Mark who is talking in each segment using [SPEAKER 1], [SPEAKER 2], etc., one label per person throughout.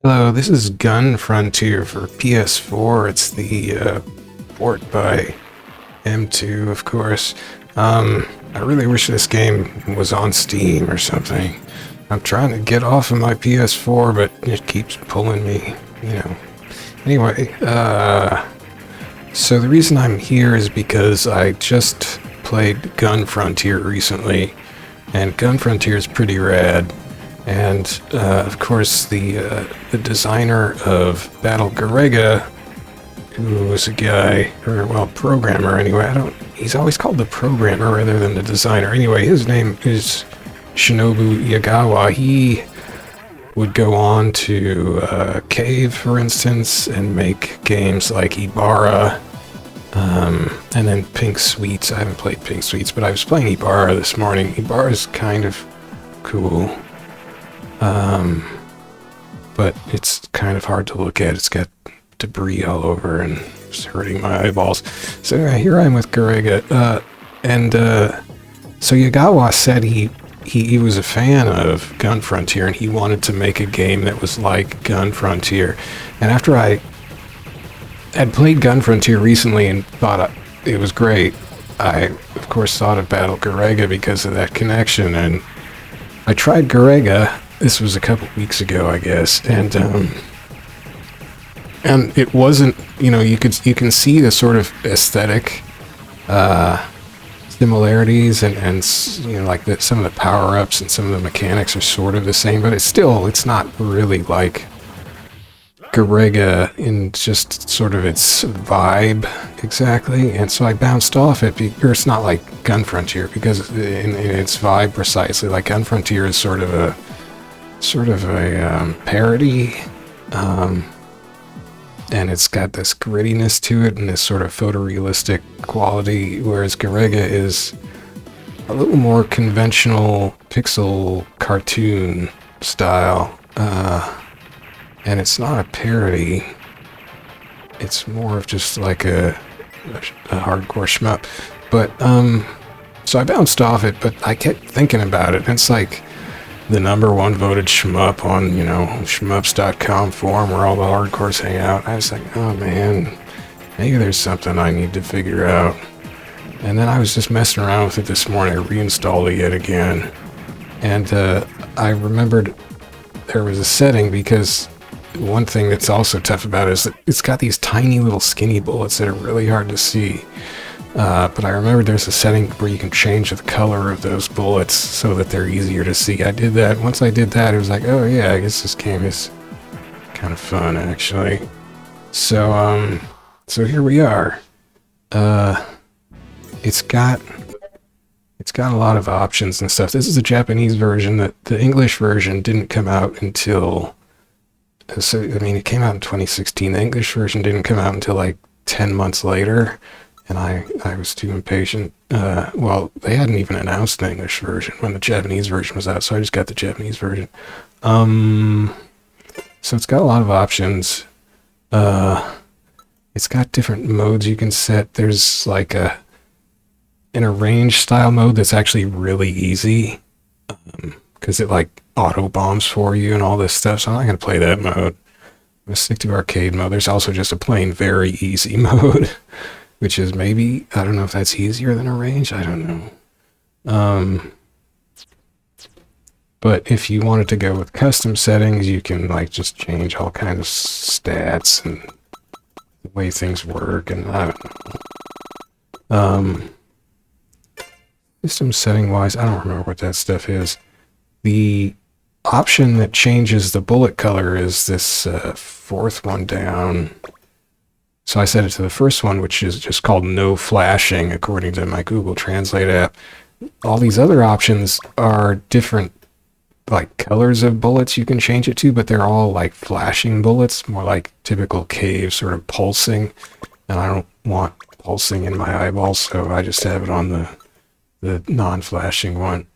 [SPEAKER 1] Hello, this is Gun Frontier for PS4. It's the port by M2, of course. I really wish this game was on Steam or something. I'm trying to get off of my PS4, but it keeps pulling me, you know. Anyway, so the reason I'm here is because I just played Gun Frontier recently, and Gun Frontier is pretty rad. And of course, the designer of Battle Garegga, who was a guy, or well, programmer anyway. He's always called the programmer rather than the designer. Anyway, his name is Shinobu Yagawa. He would go on to Cave, for instance, and make games like Ibarra, and then Pink Sweets. I haven't played Pink Sweets, but I was playing Ibarra this morning. Ibarra is kind of cool. But it's kind of hard to look at. It's got debris all over and it's hurting my eyeballs. So here I am with Garegga, so Yagawa said he was a fan of Gun Frontier and he wanted to make a game that was like Gun Frontier. And after I had played Gun Frontier recently and thought it was great, I of course thought of Battle Garegga because of that connection, and I tried Garegga. This was a couple weeks ago, I guess, and it wasn't, you can see the sort of aesthetic similarities and like some of the power-ups and some of the mechanics are sort of the same, but it's not really like Garegga in just sort of its vibe exactly, and so I bounced off it, or it's not like Gun Frontier, because in its vibe precisely, like Gun Frontier is sort of a parody, and it's got this grittiness to it and this sort of photorealistic quality, whereas Garegga is a little more conventional pixel cartoon style, and it's not a parody, it's more of just like a hardcore shmup. But so I bounced off it, but I kept thinking about it, and it's like the #1 voted shmup on, shmups.com forum where all the hardcores hang out. I was like, oh man, maybe there's something I need to figure out. And then I was just messing around with it this morning. I reinstalled it yet again. And I remembered there was a setting, because one thing that's also tough about it is that it's got these tiny little skinny bullets that are really hard to see. But I remembered there's a setting where you can change the color of those bullets so that they're easier to see. I did that. Once I did that, it was like, oh yeah, I guess this game is kind of fun, actually. So, so here we are. It's got a lot of options and stuff. This is a Japanese version. The English version didn't come out until, so I mean, it came out in 2016. The English version didn't come out until like 10 months later. And I was too impatient. Well, they hadn't even announced the English version when the Japanese version was out, so I just got the Japanese version. So it's got a lot of options. It's got different modes you can set. There's like an arrange style mode that's actually really easy, because it like auto bombs for you and all this stuff, so I'm not going to play that mode. I'm going to stick to arcade mode. There's also just a plain very easy mode, which is maybe, I don't know if that's easier than a range, I don't know. But if you wanted to go with custom settings, you can like just change all kinds of stats and the way things work, and I don't know. System setting wise, I don't remember what that stuff is. The option that changes the bullet color is this fourth one down. So I set it to the first one, which is just called no flashing, according to my Google Translate app. All these other options are different, like, colors of bullets you can change it to, but they're all like flashing bullets, more like typical Cave sort of pulsing. And I don't want pulsing in my eyeballs, so I just have it on the non-flashing one.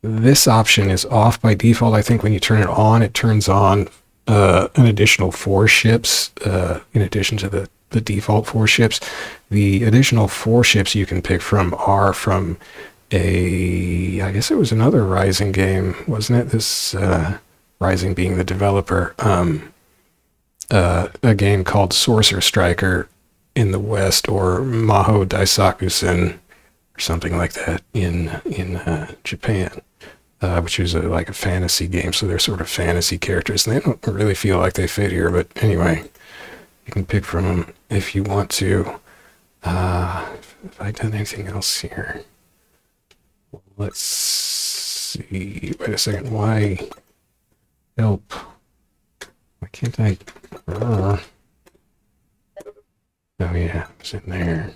[SPEAKER 1] This option is off by default. I think when you turn it turns on an additional 4 ships, in addition to the default 4 ships. The additional 4 ships you can pick from are from I guess it was another Raizing game, wasn't it? This Raizing being the developer, a game called Sorcerer Striker in the West, or Maho Daisaku-sen, or something like that in Japan, which is like a fantasy game. So they're sort of fantasy characters, and they don't really feel like they fit here. But anyway, you can pick from them if you want to. Have I done anything else here? Let's see. Wait a second. Why? Help. Why can't I? Oh yeah, it's in there.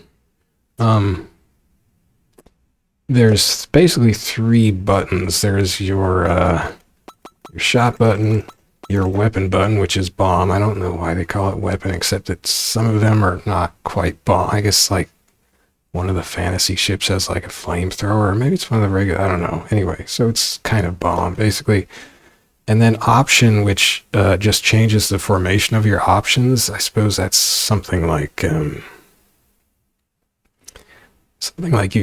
[SPEAKER 1] There's basically 3 buttons. There's your shot button, your weapon button, which is bomb. I don't know why they call it weapon, except that some of them are not quite bomb. I guess like one of the fantasy ships has like a flamethrower, or maybe it's one of the regular, I don't know. Anyway, so it's kind of bomb, basically. And then option, which just changes the formation of your options. I suppose that's something like you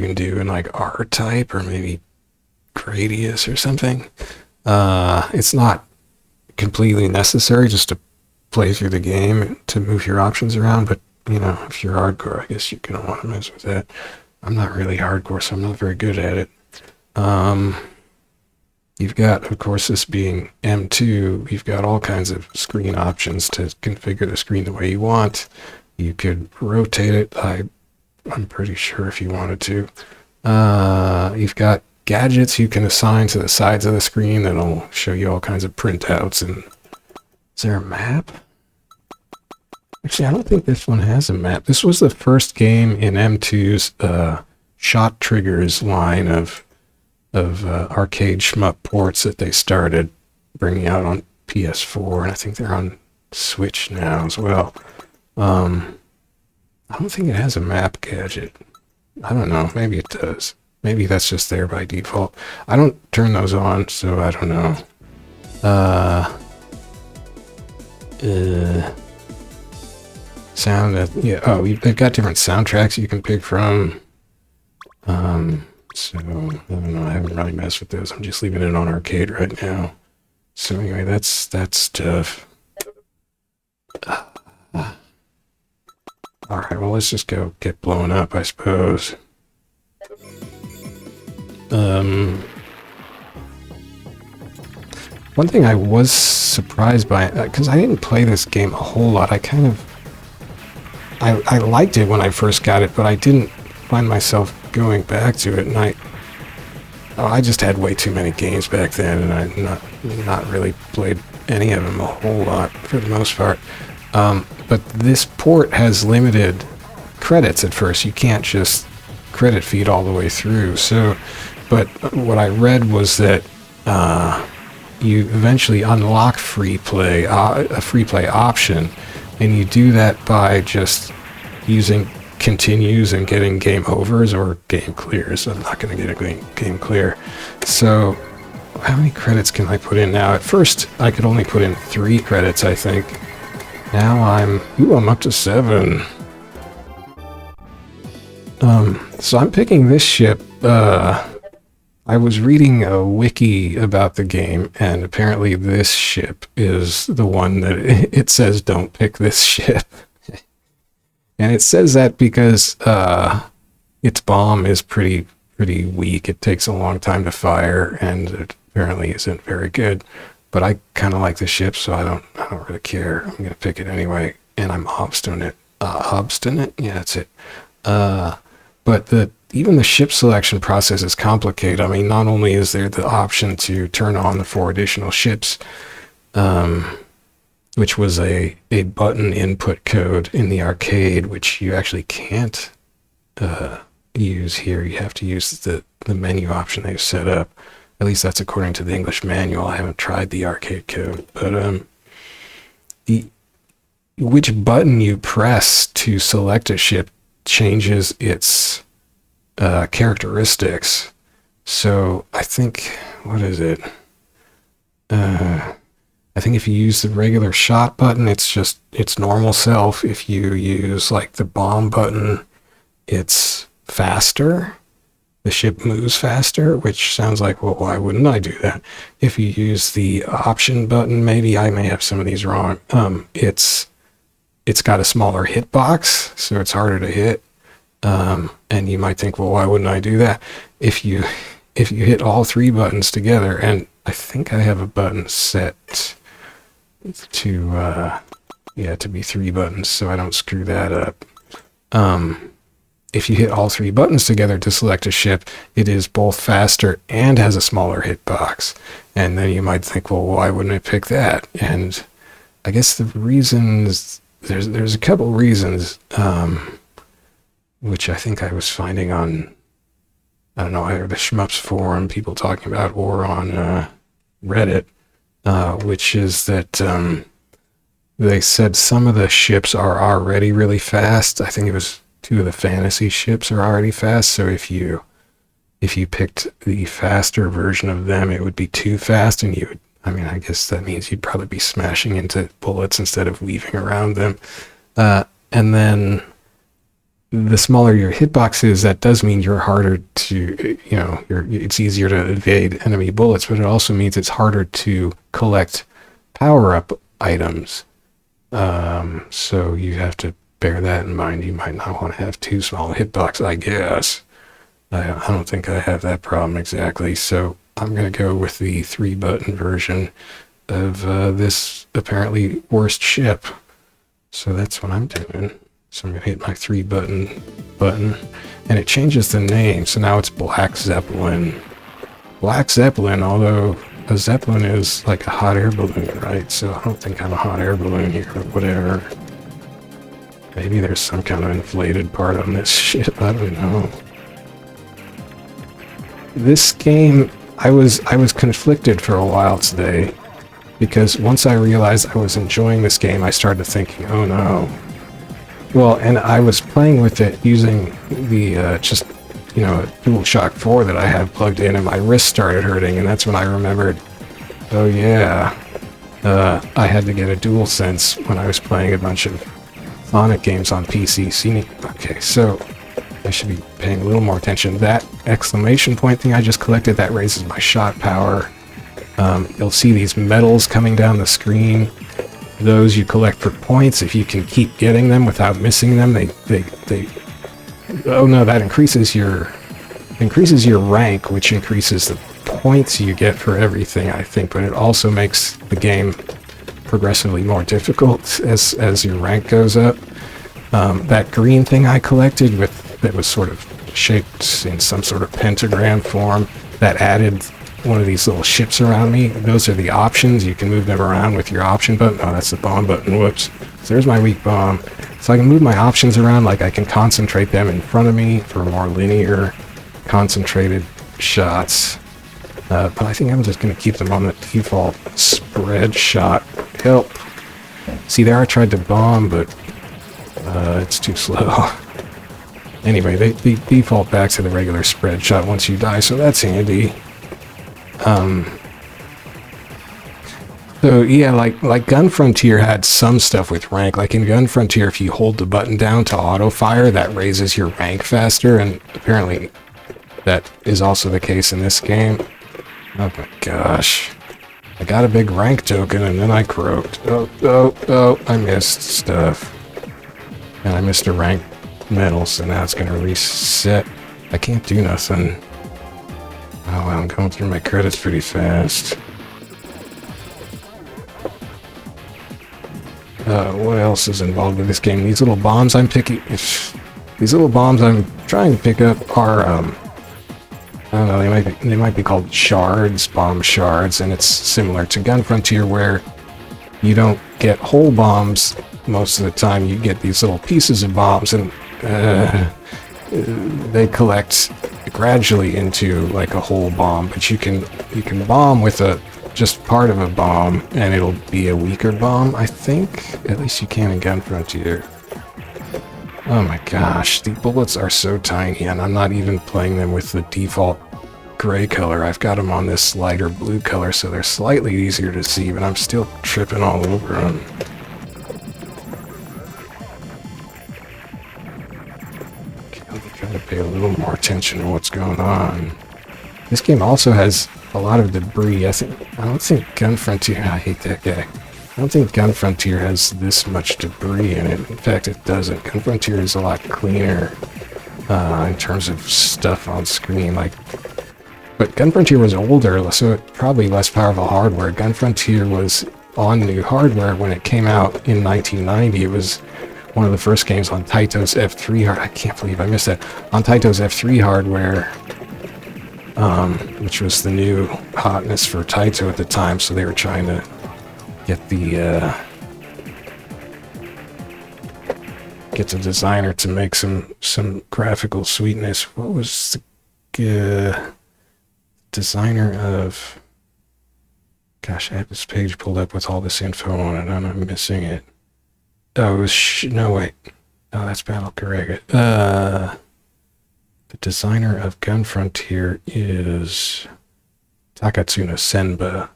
[SPEAKER 1] can do in like R-Type or maybe Gradius or something. It's not completely necessary just to play through the game to move your options around, but you know, if you're hardcore, I guess you can want to mess with that. I'm not really hardcore, so I'm not very good at it. You've got, of course, this being M2, you've got all kinds of screen options to configure the screen the way you want. You could rotate it, I'm pretty sure, if you wanted to. You've got gadgets you can assign to the sides of the screen that'll show you all kinds of printouts. And is there a map? Actually, I don't think this one has a map. This was the first game in M2's ShotTriggers line of arcade shmup ports that they started bringing out on PS4, and I think they're on Switch now as well. I don't think it has a map gadget. I don't know. Maybe it does. Maybe that's just there by default. I don't turn those on, so I don't know. Sound, yeah. Oh, they've got different soundtracks you can pick from. So I don't know. I haven't really messed with those. I'm just leaving it on arcade right now. So anyway, that's that stuff. All right. Well, let's just go get blown up, I suppose. One thing I was surprised by, because I didn't play this game a whole lot. I liked it when I first got it, but I didn't find myself going back to it, and I just had way too many games back then, and I not really played any of them a whole lot for the most part. But this port has limited credits at first. You can't just credit feed all the way through. So, but what I read was that you eventually unlock free play, a free play option, and you do that by just using continues and getting game overs or game clears. I'm not going to get a game clear. So how many credits can I put in now? At first I could only put in 3 credits, I think. Now I'm up to 7. So I'm picking this ship. I was reading a wiki about the game, and apparently this ship is the one that it says don't pick this ship. And it says that because its bomb is pretty weak. It takes a long time to fire, and it apparently isn't very good. But I kind of like the ship, so I don't really care. I'm gonna pick it anyway, and I'm obstinate. Obstinate? Yeah, that's it. But even the ship selection process is complicated. I mean, not only is there the option to turn on the 4 additional ships, which was a button input code in the arcade, which you actually can't use here. You have to use the menu option they've set up. At least that's according to the English manual. I haven't tried the arcade code. But which button you press to select a ship changes its characteristics. So I think, what is it? I think if you use the regular shot button, it's just its normal self. If you use like the bomb button, it's faster. the ship moves faster, which sounds like, well, why wouldn't I do that? If you use the option button, maybe I may have some of these wrong. It's got a smaller hitbox, so it's harder to hit. And you might think, well, why wouldn't I do that? If you hit all three buttons together, and I think I have a button set to be 3 buttons, so I don't screw that up. If you hit all 3 buttons together to select a ship, it is both faster and has a smaller hitbox. And then you might think, well, why wouldn't I pick that? And I guess the reasons, there's a couple reasons, which I think I was finding on, I don't know, either the Shmups forum, people talking about, or on Reddit, which is that they said some of the ships are already really fast. I think it was 2 of the fantasy ships are already fast, so if you picked the faster version of them, it would be too fast, and you would, I mean, I guess that means you'd probably be smashing into bullets instead of weaving around them. And then the smaller your hitbox is, that does mean you're harder to, it's easier to evade enemy bullets, but it also means it's harder to collect power-up items. So you have to bear that in mind. You might not want to have too small a hitbox, I guess. I don't think I have that problem exactly, so I'm going to go with the 3-button version of this apparently worst ship. So that's what I'm doing. So I'm going to hit my 3-button button, and it changes the name, so now it's Black Zeppelin. Black Zeppelin, although a Zeppelin is like a hot air balloon, right? So I don't think I'm a hot air balloon here, or whatever. Maybe there's some kind of inflated part on this ship, I don't know. This game, I was conflicted for a while today, because once I realized I was enjoying this game, I started thinking, oh no. Well, and I was playing with it using the, DualShock 4 that I have plugged in, and my wrist started hurting, and that's when I remembered, oh yeah, I had to get a DualSense when I was playing a bunch of Sonic games on PC. Okay, so I should be paying a little more attention. That exclamation point thing I just collected, that raises my shot power. You'll see these medals coming down the screen. Those you collect for points. If you can keep getting them without missing them, oh no, that increases your rank, which increases the points you get for everything, I think, but it also makes the game progressively more difficult as your rank goes up. That green thing I collected that was sort of shaped in some sort of pentagram form, that added one of these little ships around me. Those are the options. You can move them around with your option button. Oh, that's the bomb button. Whoops. So there's my weak bomb. So I can move my options around, like I can concentrate them in front of me for more linear, concentrated shots. But I think I'm just going to keep them on the default spread shot. Help. See, there I tried to bomb, but it's too slow. Anyway, they default back to the regular spread shot once you die, so that's handy. So yeah, like Gun Frontier had some stuff with rank. Like in Gun Frontier, if you hold the button down to auto fire, that raises your rank faster, and apparently that is also the case in this game. Oh my gosh. I got a big rank token and then I croaked. Oh, I missed stuff. And I missed a rank medal, so now it's gonna reset. I can't do nothing. Oh, well, I'm going through my credits pretty fast. What else is involved with this game? These little bombs I'm picking... These little bombs I'm trying to pick up are, I don't know, they might be called shards, bomb shards, and it's similar to Gun Frontier, where you don't get whole bombs most of the time. You get these little pieces of bombs, and they collect gradually into like a whole bomb, but you can bomb with just part of a bomb, and it'll be a weaker bomb, I think. At least you can in Gun Frontier. Oh my gosh, the bullets are so tiny, and I'm not even playing them with the default gray color. I've got them on this lighter blue color, so they're slightly easier to see, but I'm still tripping all over them. Okay, let me try Gotta pay a little more attention to what's going on. This game also has a lot of debris. I don't think Gun Frontier... I hate that guy. I don't think Gun Frontier has this much debris in it. In fact, it doesn't. Gun Frontier is a lot cleaner in terms of stuff on screen. But Gun Frontier was older, so it probably less powerful hardware. Gun Frontier was on new hardware when it came out in 1990. It was one of the first games on Taito's F3 hardware. I can't believe I missed that. On Taito's F3 hardware, which was the new hotness for Taito at the time, so they were trying to get the designer to make some graphical sweetness. What was the designer of... Gosh, I have this page pulled up with all this info on it, and I'm missing it. Oh, it was... No, wait. Oh, that's Battle Garegga. The designer of Gun Frontier is Takatsuna Senba.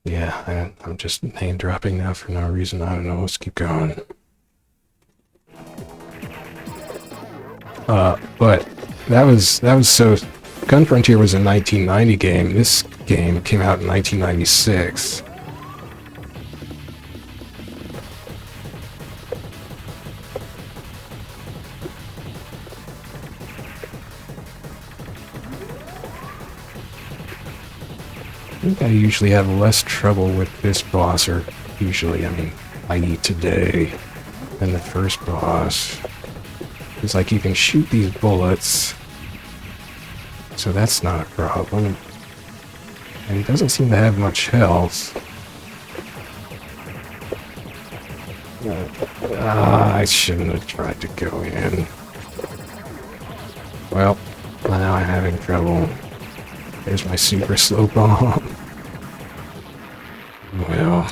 [SPEAKER 1] Yeah, I'm just name dropping now for no reason. I don't know. Let's keep going. But that was so. Gun Frontier was a 1990 game. This game came out in 1996. I think I usually have less trouble with this boss, or usually, I mean, i.e. today, than the first boss. It's like you can shoot these bullets, so that's not a problem. And he doesn't seem to have much health. I shouldn't have tried to go in. Well, now I'm having trouble. There's my super slow bomb. Well.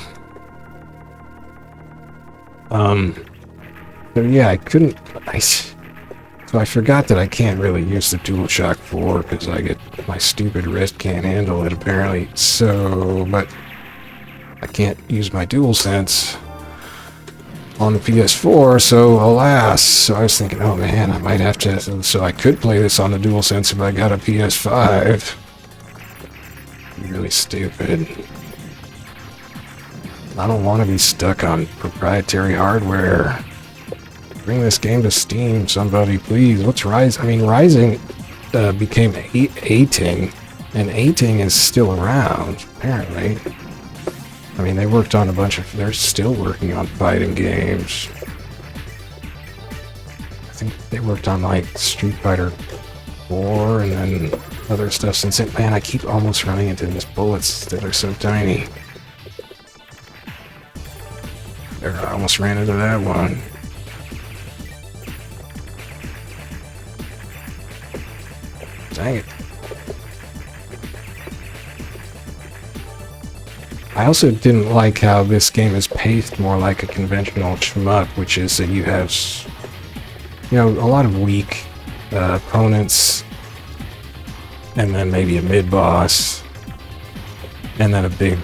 [SPEAKER 1] So yeah, I couldn't... So I forgot that I can't really use the DualShock 4 because my stupid wrist can't handle it apparently. So, but I can't use my DualSense on the PS4, so alas. So I was thinking, oh man, I might have to... So I could play this on the DualSense if I got a PS5. Really stupid. I don't want to be stuck on proprietary hardware. Bring this game to Steam, somebody, please. What's Raizing? I mean, Raizing became A-Ting, and A-Ting is still around, apparently. I mean, they worked on a bunch of... They're still working on fighting games. I think they worked on, like, Street Fighter 4, and then other stuff since it. Man, I keep almost running into these bullets that are so tiny. There, I almost ran into that one. Dang it. I also didn't like how this game is paced more like a conventional shmup, which is that you have, you know, a lot of weak opponents, and then maybe a mid-boss, and then a big,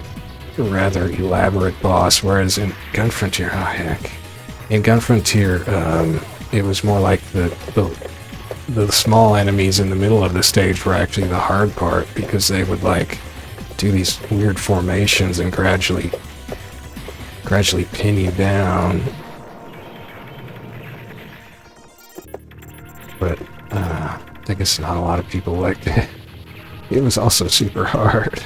[SPEAKER 1] rather elaborate boss, whereas in Gun Frontier, oh heck, in Gun Frontier, it was more like the small enemies in the middle of the stage were actually the hard part, because they would, like, do these weird formations and gradually pin you down. But, I guess not a lot of people liked it. It was also super hard.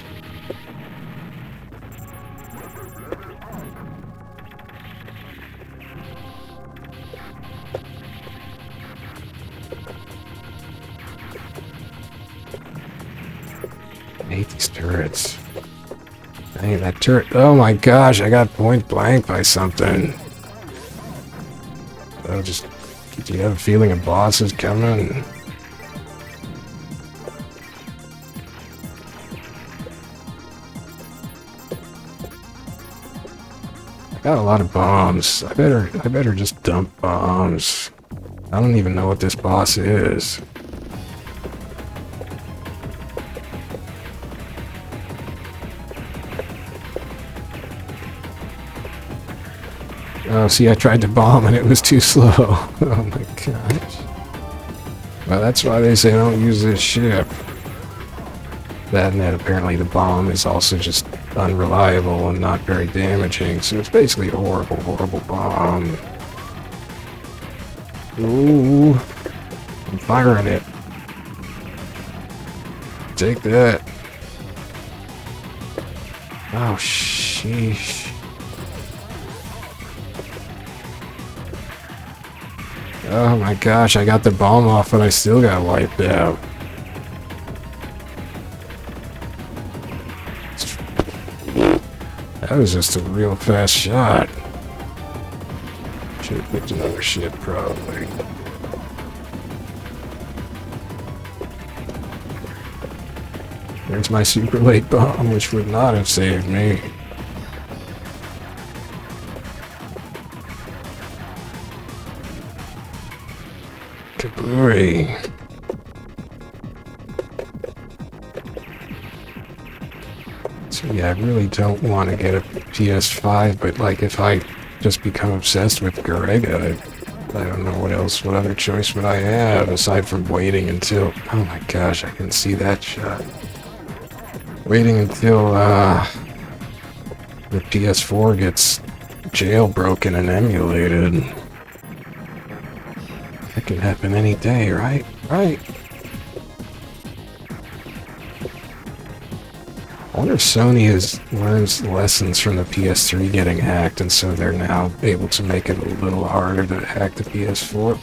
[SPEAKER 1] I hate these turrets. Dang, that turret. Oh my gosh, I got point blank by something. Oh, just, do you have a feeling a boss is coming? I got a lot of bombs. I better just dump bombs. I don't even know what this boss is. Oh, see, I tried to bomb and it was too slow. Oh my gosh. Well, that's why they say don't use this ship. That and then apparently the bomb is also just unreliable and not very damaging, so it's basically a horrible, horrible bomb. Ooh, I'm firing it. Take that. Oh, sheesh. Oh my gosh, I got the bomb off, but I still got wiped out. That was just a real fast shot. Should have picked another ship, probably. There's my super late bomb, which would not have saved me. Kabooey. So yeah, I really don't want to get a PS5, but like if I just become obsessed with Garegga, I don't know what other choice would I have aside from waiting until, oh my gosh, I can see that shot. Waiting until the PS4 gets jailbroken and emulated. That can happen any day, right? Right. I wonder if Sony learns lessons from the PS3 getting hacked, and so they're now able to make it a little harder to hack the PS4.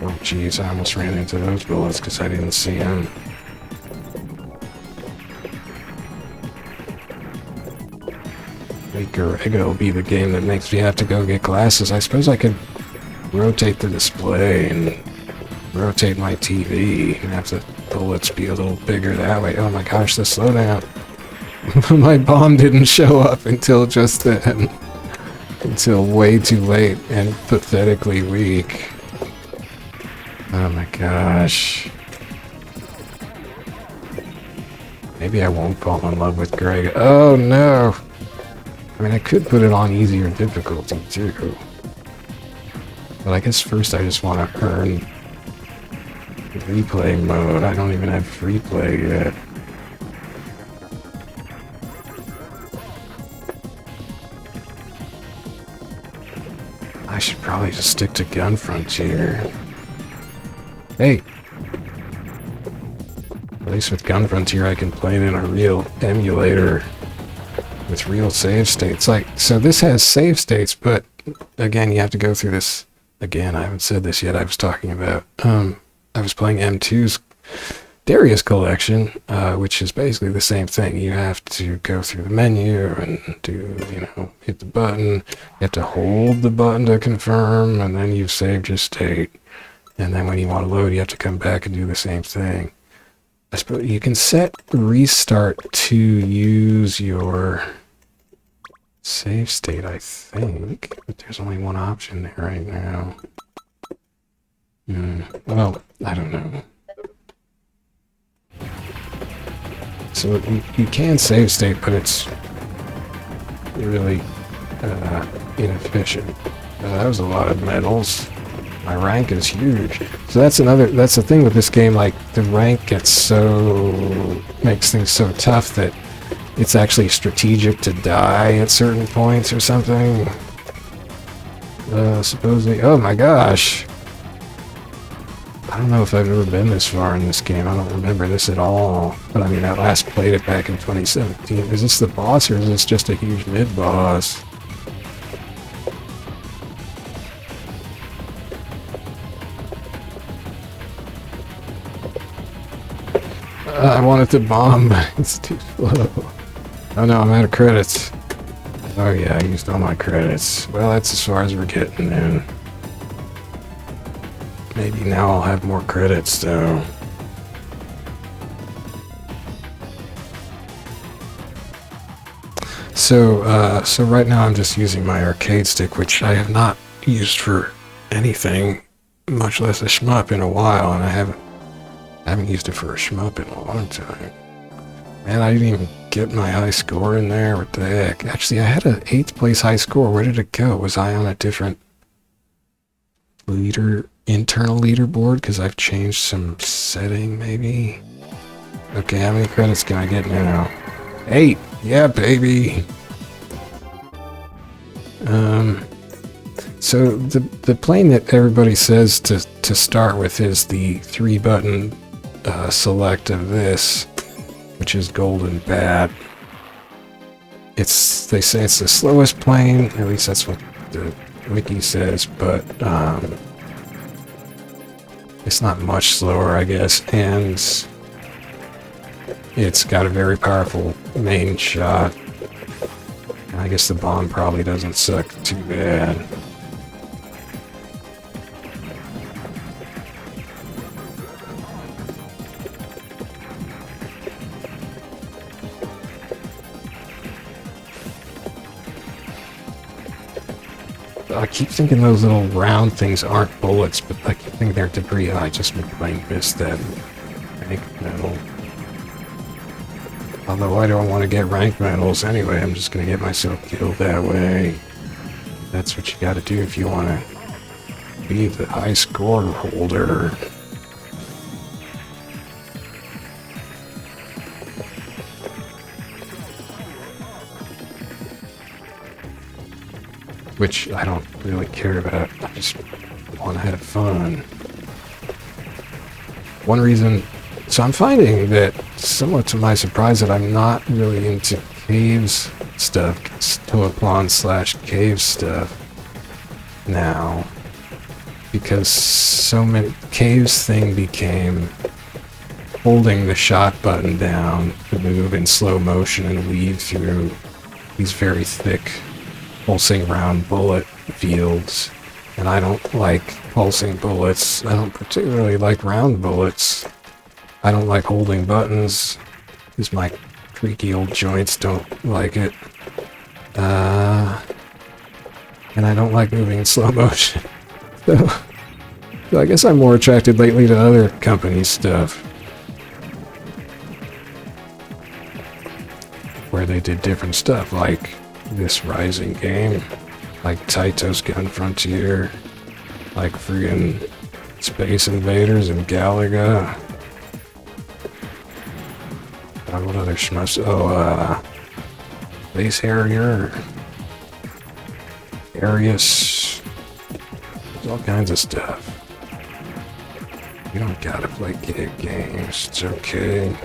[SPEAKER 1] Oh jeez, I almost ran into those bullets because I didn't see them. Garegga will be the game that makes me have to go get glasses. I suppose I could rotate the display and rotate my TV and have the bullets be a little bigger that way. Oh my gosh, the slowdown. My bomb didn't show up until just then. Until way too late and pathetically weak. Oh my gosh. Maybe I won't fall in love with Garegga. Oh no! I mean, I could put it on easier difficulty, too. But I guess first I just want to earn replay mode. I don't even have free play yet. I should probably just stick to Gun Frontier. Hey! At least with Gun Frontier I can play it in a real emulator. With real save states. Like, so this has save states, but again, you have to go through this again. I haven't said this yet. I was talking about, I was playing M2's Darius collection, which is basically the same thing. You have to go through the menu and do, you know, hit the button. You have to hold the button to confirm, and then you've saved your state. And then when you want to load, you have to come back and do the same thing. I suppose you can set restart to use your save state, I think, but there's only one option there right now. Well, I don't know. So you can save state, but it's really inefficient. That was a lot of medals. My rank is huge. So that's the thing with this game, like, the rank makes things so tough that it's actually strategic to die at certain points or something. Supposedly, oh my gosh. I don't know if I've ever been this far in this game. I don't remember this at all. But I mean, I last played it back in 2017. Is this the boss or is this just a huge mid-boss? I wanted to bomb, but it's too slow. Oh no, I'm out of credits. Oh yeah, I used all my credits. Well, that's as far as we're getting then. Maybe now I'll have more credits though. So right now I'm just using my arcade stick, which I have not used for anything, much less a shmup, in a while, and I haven't used it for a shmup in a long time. Man, I didn't even get my high score in there. What the heck? Actually, I had an 8th place high score. Where did it go? Was I on a different internal leaderboard? Because I've changed some setting, maybe? Okay, how many credits can I get now? 8! Yeah, baby! So the plane that everybody says to start with is the 3-button select of this, which is golden bad. They say it's the slowest plane, at least that's what the wiki says, but it's not much slower, I guess, and it's got a very powerful main shot. I guess the bomb probably doesn't suck too bad. I keep thinking those little round things aren't bullets, but I keep thinking they're debris. I just plain missed that rank medal. Although I don't want to get rank medals anyway, I'm just going to get myself killed that way. That's what you got to do if you want to be the high score holder. Which I don't really care about. I just want to have fun. One reason... So I'm finding that, somewhat to my surprise, that I'm not really into caves stuff, Toaplan/cave stuff now. Because so many... Caves thing became holding the shot button down to move in slow motion and weave through these very thick pulsing round bullet fields, and I don't like pulsing bullets. I don't particularly like round bullets. I don't like holding buttons because my creaky old joints don't like it. And I don't like moving in slow motion. So I guess I'm more attracted lately to other company stuff, where they did different stuff, like this Raizing game, like Taito's Gun Frontier, like friggin' Space Invaders and Galaga. What other shmups? Oh, Base Harrier, Arius, there's all kinds of stuff. You don't gotta play gig games, it's okay.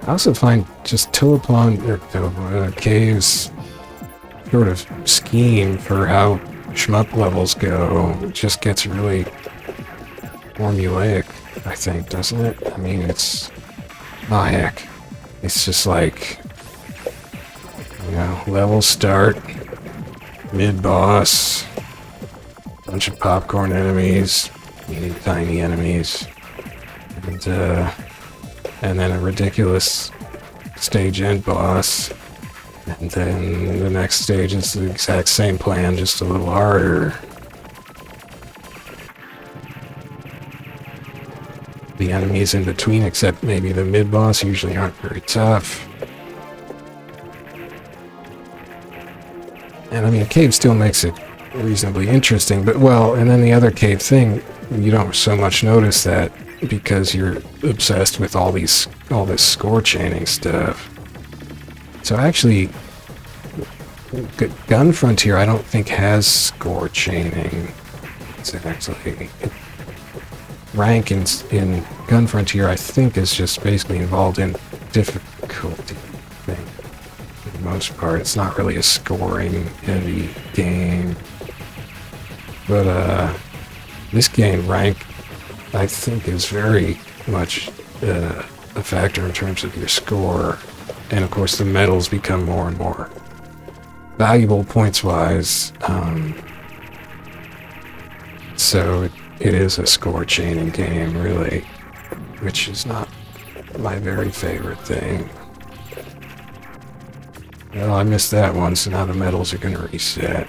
[SPEAKER 1] I also find just Cave's sort of scheme for how shmup levels go just gets really formulaic, I think, doesn't it? I mean, it's... oh, heck. It's just like, you know, level start, mid-boss, bunch of popcorn enemies, meaning tiny enemies, and then a ridiculous stage end boss, and then the next stage is the exact same plan, just a little harder. The enemies in between, except maybe the mid-boss, usually aren't very tough. And I mean, cave still makes it reasonably interesting, but well, and then the other cave thing, you don't so much notice that because you're obsessed with all this score chaining stuff. So actually, Gun Frontier I don't think has score chaining. It's actually rank in Gun Frontier I think is just basically involved in difficulty thing. For the most part, it's not really a scoring heavy game. But this game, rank, I think is very much a factor in terms of your score. And of course the medals become more and more valuable points-wise. So it is a score chaining game, really. which is not my very favorite thing. Well, I missed that one, so now the medals are going to reset.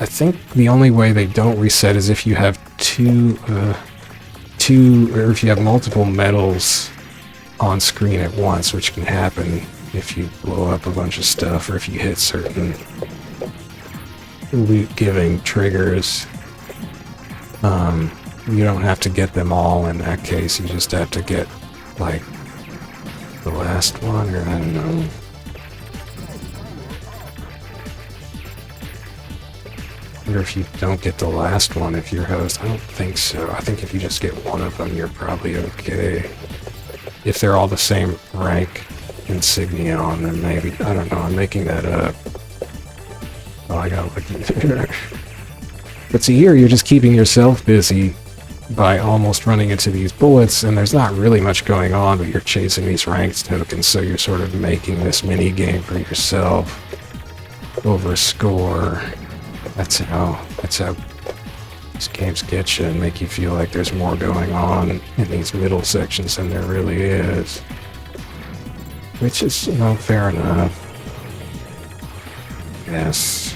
[SPEAKER 1] I think the only way they don't reset is if you have or if you have multiple medals on screen at once, which can happen if you blow up a bunch of stuff or if you hit certain loot-giving triggers. You don't have to get them all in that case, you just have to get, like, the last one, or I don't know. I wonder if you don't get the last one if you're host. I don't think so. I think if you just get one of them, you're probably okay. If they're all the same rank insignia on them, maybe. I don't know, I'm making that up. Oh, I gotta look here. But see, here you're just keeping yourself busy by almost running into these bullets, and there's not really much going on, but you're chasing these ranked tokens, so you're sort of making this mini game for yourself over a score. That's how these games get you and make you feel like there's more going on in these middle sections than there really is. Which is, you know, fair enough. Yes.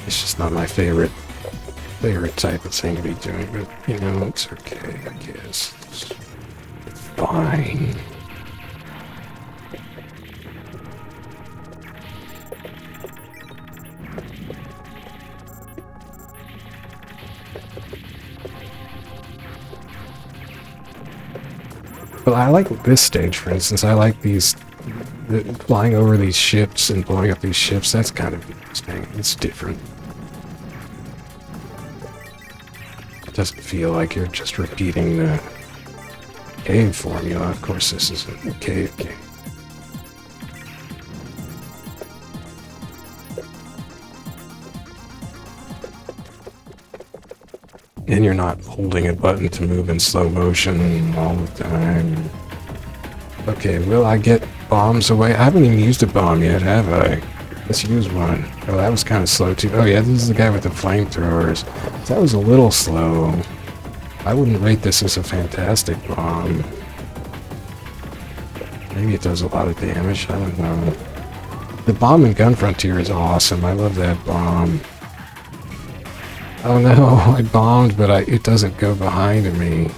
[SPEAKER 1] It's just not my favorite type of thing to be doing, but, you know, it's okay, I guess. It's fine. But I like this stage, for instance. I like flying over these ships and blowing up these ships. That's kind of interesting. It's different. It doesn't feel like you're just repeating the cave formula. Of course, this isn't a cave game. And you're not holding a button to move in slow motion all the time. Okay, will I get bombs away? I haven't even used a bomb yet, have I? Let's use one. Oh, that was kind of slow too. Oh yeah, this is the guy with the flamethrowers. That was a little slow. I wouldn't rate this as a fantastic bomb. Maybe it does a lot of damage, I don't know. The bomb in Gun Frontier is awesome. I love that bomb. Oh no, I bombed, but it doesn't go behind me.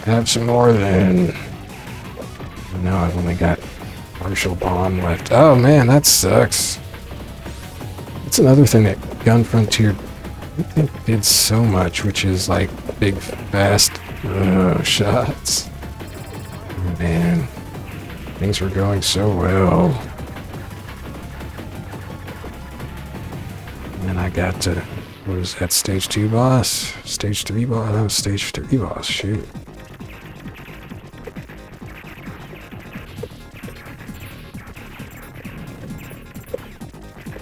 [SPEAKER 1] Have some more then. No, I've only got partial bomb left. Oh man, that sucks. That's another thing that Gun Frontier I think did so much, which is like big, fast shots. Man, things were going so well. And then I got to, what was that, stage 2 boss? Stage 3 boss? That was stage 3 boss, shoot.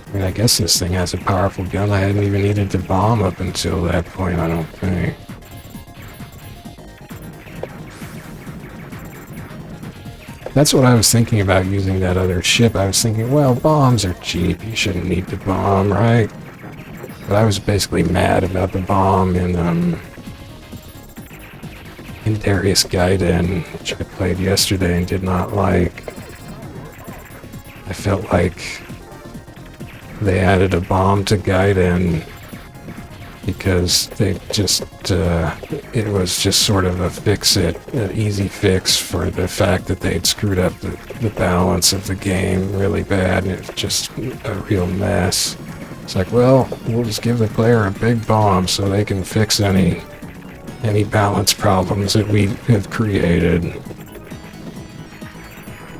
[SPEAKER 1] I mean, I guess this thing has a powerful gun. I hadn't even needed to bomb up until that point, I don't think. That's what I was thinking about using that other ship. I was thinking, well, bombs are cheap. You shouldn't need to bomb, right? But I was basically mad about the bomb in Darius Gaiden, which I played yesterday and did not like. I felt like they added a bomb to Gaiden because they just, it was just sort of a fix-it, an easy fix for the fact that they'd screwed up the balance of the game really bad, and it was just a real mess. It's like, well, we'll just give the player a big bomb so they can fix any balance problems that we have created.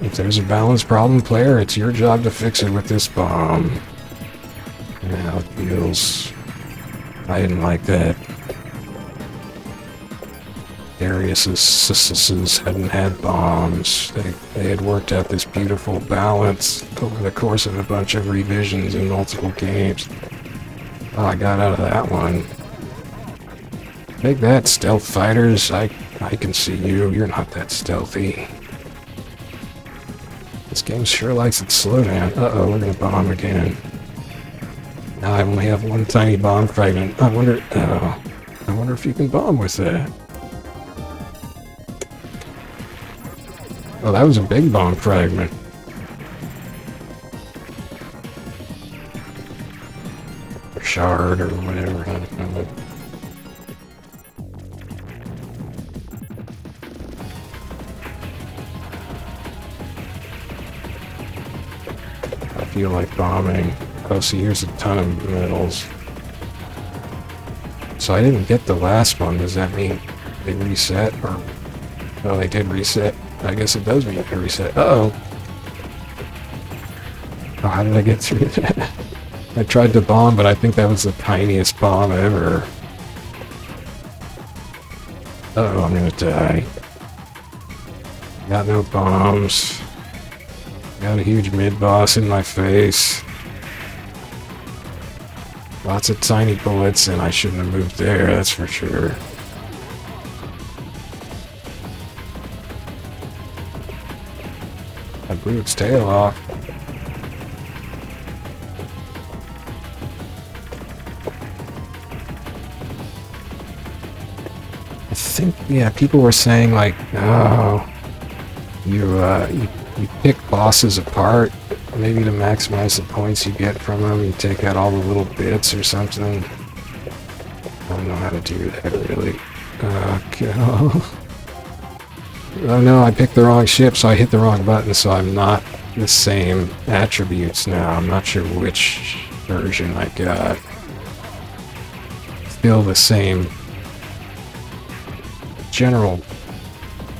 [SPEAKER 1] If there's a balance problem, player, it's your job to fix it with this bomb. Now it feels... I didn't like that. Darius's hadn't had bombs. They had worked out this beautiful balance over the course of a bunch of revisions in multiple games. Oh, I got out of that one. Take that, stealth fighters. I can see you. You're not that stealthy. This game sure likes its slowdown. Uh-oh, we're gonna bomb again. Now I only have one tiny bomb fragment. I wonder if you can bomb with that. Oh, that was a big bomb fragment. Or shard or whatever. I don't know. I feel like bombing. Oh, see, here's a ton of medals. So I didn't get the last one. Does that mean they reset? Or... Oh, they did reset. I guess it does mean they reset. Uh-oh. Oh, how did I get through that? I tried to bomb, but I think that was the tiniest bomb ever. Uh-oh, I'm gonna die. Got no bombs. Got a huge mid-boss in my face. Lots of tiny bullets, and I shouldn't have moved there, that's for sure. I blew its tail off. I think, yeah, people were saying like, oh, you pick bosses apart, maybe to maximize the points you get from them. You take out all the little bits or something. I don't know how to do that really. Okay. Oh no, I picked the wrong ship, so I hit the wrong button, so I'm not the same attributes now. I'm not sure which version I got. Still the same general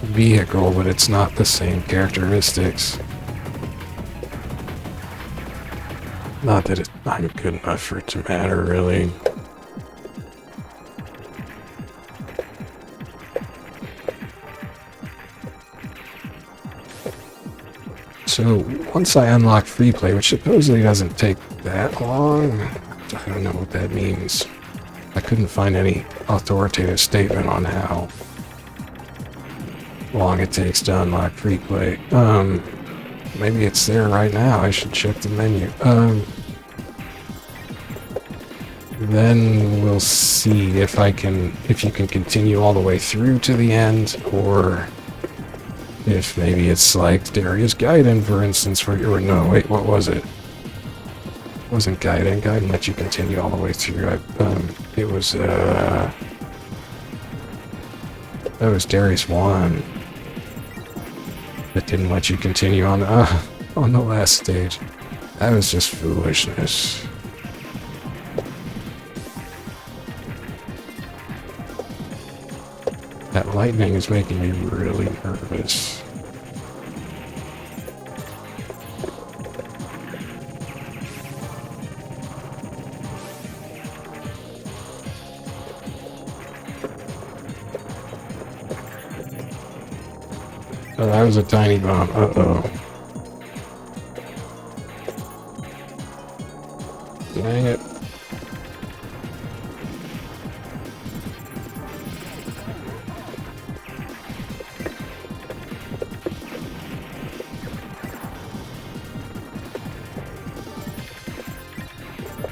[SPEAKER 1] vehicle, but it's not the same characteristics. Not that I'm good enough for it to matter, really. So, once I unlock free play, which supposedly doesn't take that long, I don't know what that means. I couldn't find any authoritative statement on how long it takes to unlock free play. Maybe it's there right now. I should check the menu. Then we'll see if you can continue all the way through to the end, or if maybe it's like Darius Gaiden, for instance, where or no, wait, what was it? It wasn't Gaiden. Gaiden let you continue all the way through. It was that was Darius 1 that didn't let you continue on the last stage. That was just foolishness. That lightning is making me really nervous. Oh, that was a tiny bomb. Uh-oh. Dang it.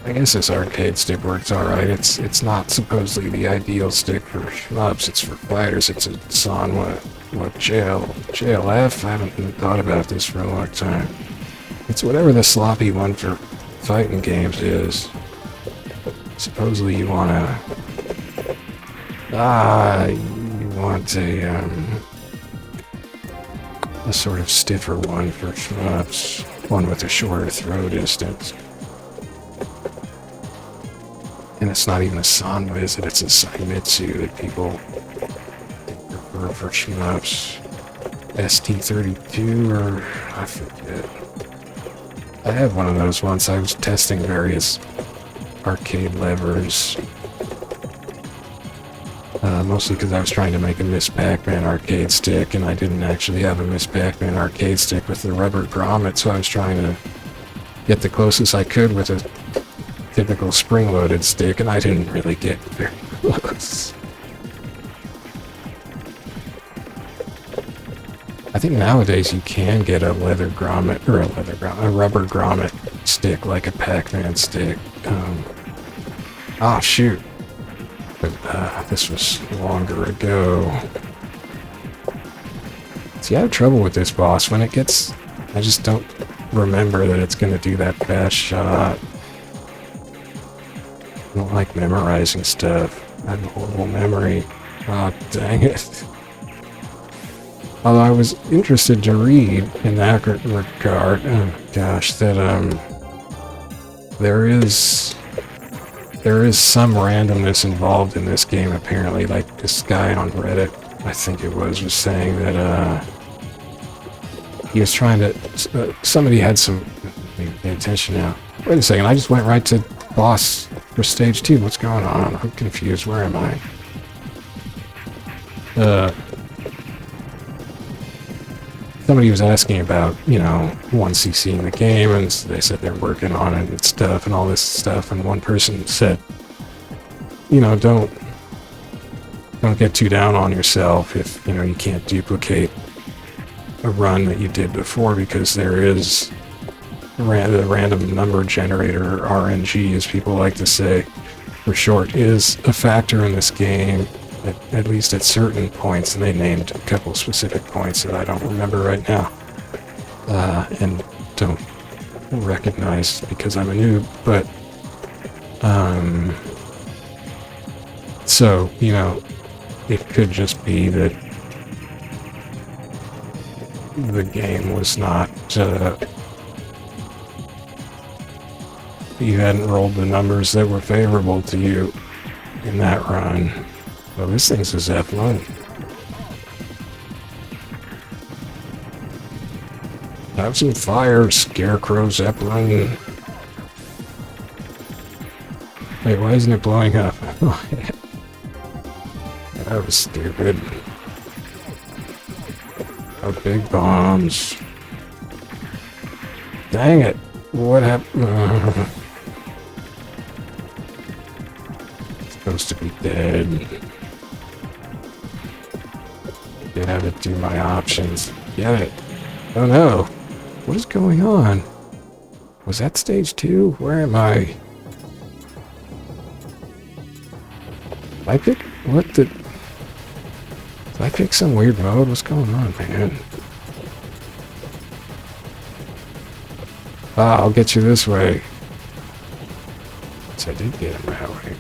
[SPEAKER 1] I guess this arcade stick works alright. It's not supposedly the ideal stick for shmups, it's for fighters. It's on what JLF? I haven't thought about this for a long time. It's whatever the sloppy one for fighting games is. Supposedly you want a sort of stiffer one for shmups, one with a shorter throw distance. And it's not even a Sanwa, is it? It's a Saimitsu that people prefer for shmups. ST32 or I forget. I had one of those once. I was testing various arcade levers. Mostly because I was trying to make a Miss Pac-Man arcade stick, and I didn't actually have a Miss Pac-Man arcade stick with the rubber grommet, so I was trying to get the closest I could with a typical spring-loaded stick, and I didn't really get very close. I think nowadays you can get a leather grommet, or a rubber grommet stick, like a Pac-Man stick. Shoot. But this was longer ago. See, I have trouble with this boss. When it gets... I just don't remember that it's going to do that fast shot. I don't like memorizing stuff. I have a horrible memory. Oh, dang it. Although I was interested to read in that regard, oh gosh, that there is some randomness involved in this game apparently. Like this guy on Reddit, I think it was saying that he was trying to. Somebody had some. Let me pay attention now. Wait a second, I just went right to boss for stage 2. What's going on? I'm confused. Where am I? Somebody was asking about, you know, 1cc in the game, and they said they're working on it and stuff, and all this stuff, and one person said, you know, don't get too down on yourself if, you know, you can't duplicate a run that you did before, because there is the random number generator, or RNG, as people like to say, for short, is a factor in this game. At least at certain points, and they named a couple specific points that I don't remember right now, and don't recognize because I'm a noob, but, so, you know, it could just be that the game was not, you hadn't rolled the numbers that were favorable to you in that run. Well, this thing's a Zeppelin. Have some fire, Scarecrow Zeppelin. Wait, why isn't it blowing up? That was stupid. Oh, big bombs. Dang it. What happened? It's supposed to be dead. Get out of do my options. Get it. Oh no. What is going on? Was that stage 2? Where am I? Did I pick... What the... Did I pick some weird mode? What's going on, man? I'll get you this way. So I did get him that way.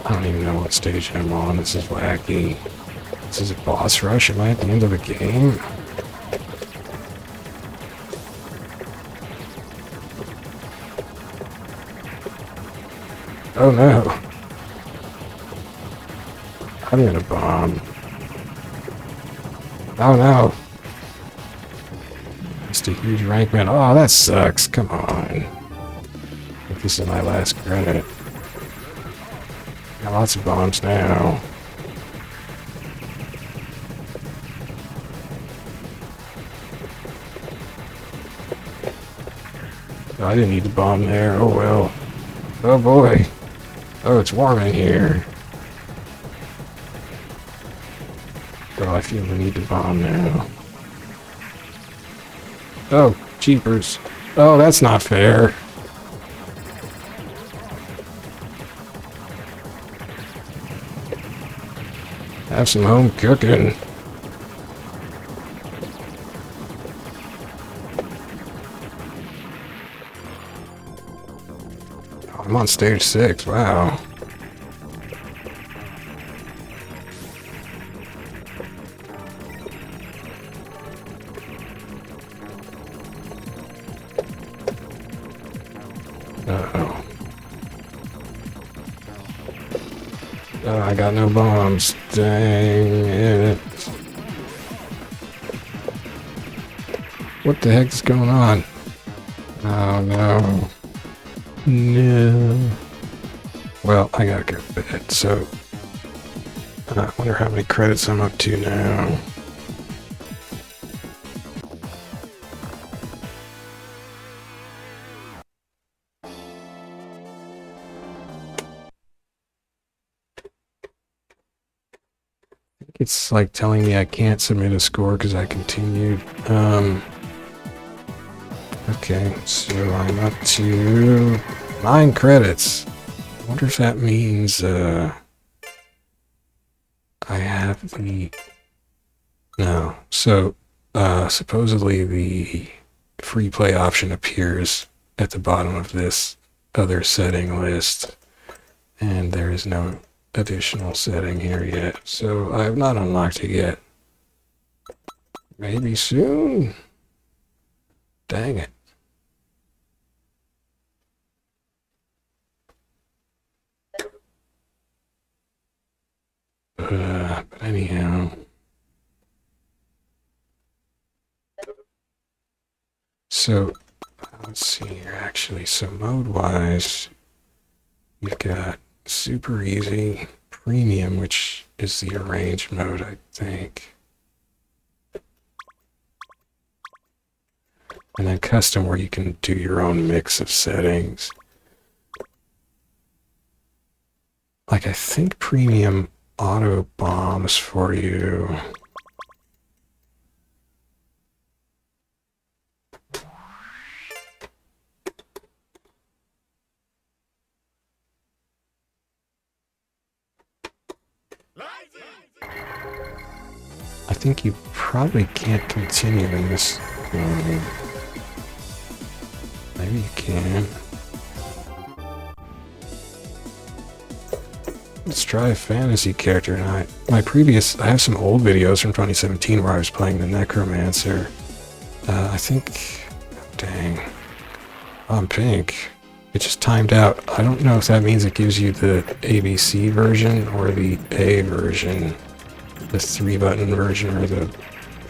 [SPEAKER 1] I don't even know what stage I'm on. This is wacky. This is a boss rush. Am I at the end of the game? Oh no. I'm in a bomb. Oh no. Just a huge rank man. Oh, that sucks. Come on. I think this is my last credit. Got lots of bombs now. Oh, I didn't need the bomb there. Oh well. Oh boy. Oh, it's warm in here. Oh, I feel the need to bomb now. Oh, jeepers. Oh, that's not fair. Have some home cooking. Oh, I'm on stage 6, wow. Uh-oh. Oh, I got no bombs. Dang it. What the heck is going on? Oh no. No. Well, I gotta go to bed, so I wonder how many credits I'm up to now. It's like telling me I can't submit a score because I continued. Okay, so I'm up to 9 credits. I wonder if that means I have the... No. So supposedly the free play option appears at the bottom of this other setting list, and there is no additional setting here yet, so I have not unlocked it yet. Maybe soon. Dang it. But anyhow, so let's see here actually. So mode wise, we've got super easy, premium, which is the arranged mode, I think. And then custom, where you can do your own mix of settings. Like, I think premium auto bombs for you. I think you probably can't continue in this game. Maybe you can. Let's try a fantasy character. And I have some old videos from 2017 where I was playing the Necromancer. I think, dang, I'm pink. It just timed out. I don't know if that means it gives you the ABC version or the A version. The 3-button version or the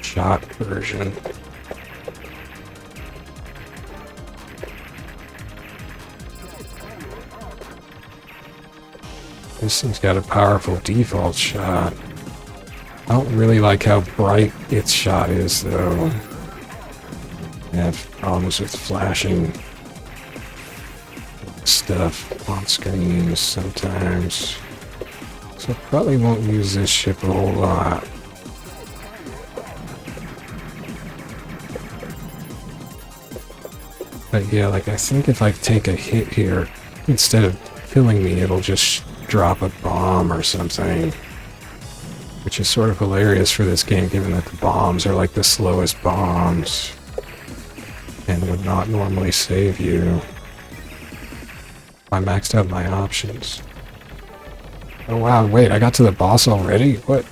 [SPEAKER 1] shot version. This thing's got a powerful default shot. I don't really like how bright its shot is, though. I have problems with flashing stuff on screens sometimes. So I probably won't use this ship a whole lot. But yeah, like I think if I take a hit here, instead of killing me, it'll just drop a bomb or something. Which is sort of hilarious for this game, given that the bombs are like the slowest bombs. And would not normally save you. I maxed out my options. Oh wow, wait, I got to the boss already? What?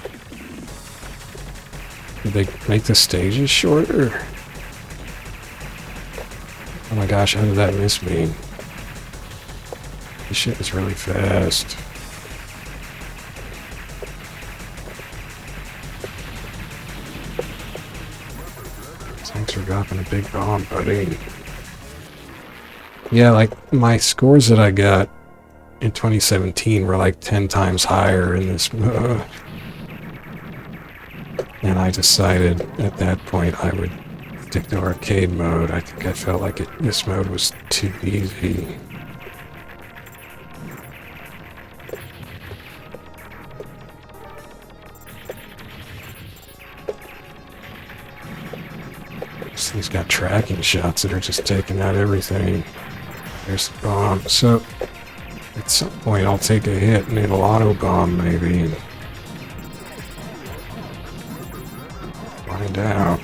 [SPEAKER 1] Did they make the stages shorter? Oh my gosh, how did that miss me? This shit is really fast. Thanks for dropping a big bomb, buddy. Yeah, like, my scores that I got in 2017 were like 10 times higher in this mode. And I decided at that point I would stick to arcade mode. I think I felt like this mode was too easy. This thing's got tracking shots that are just taking out everything. There's the bomb. So at some point I'll take a hit and it'll auto bomb maybe. Find out.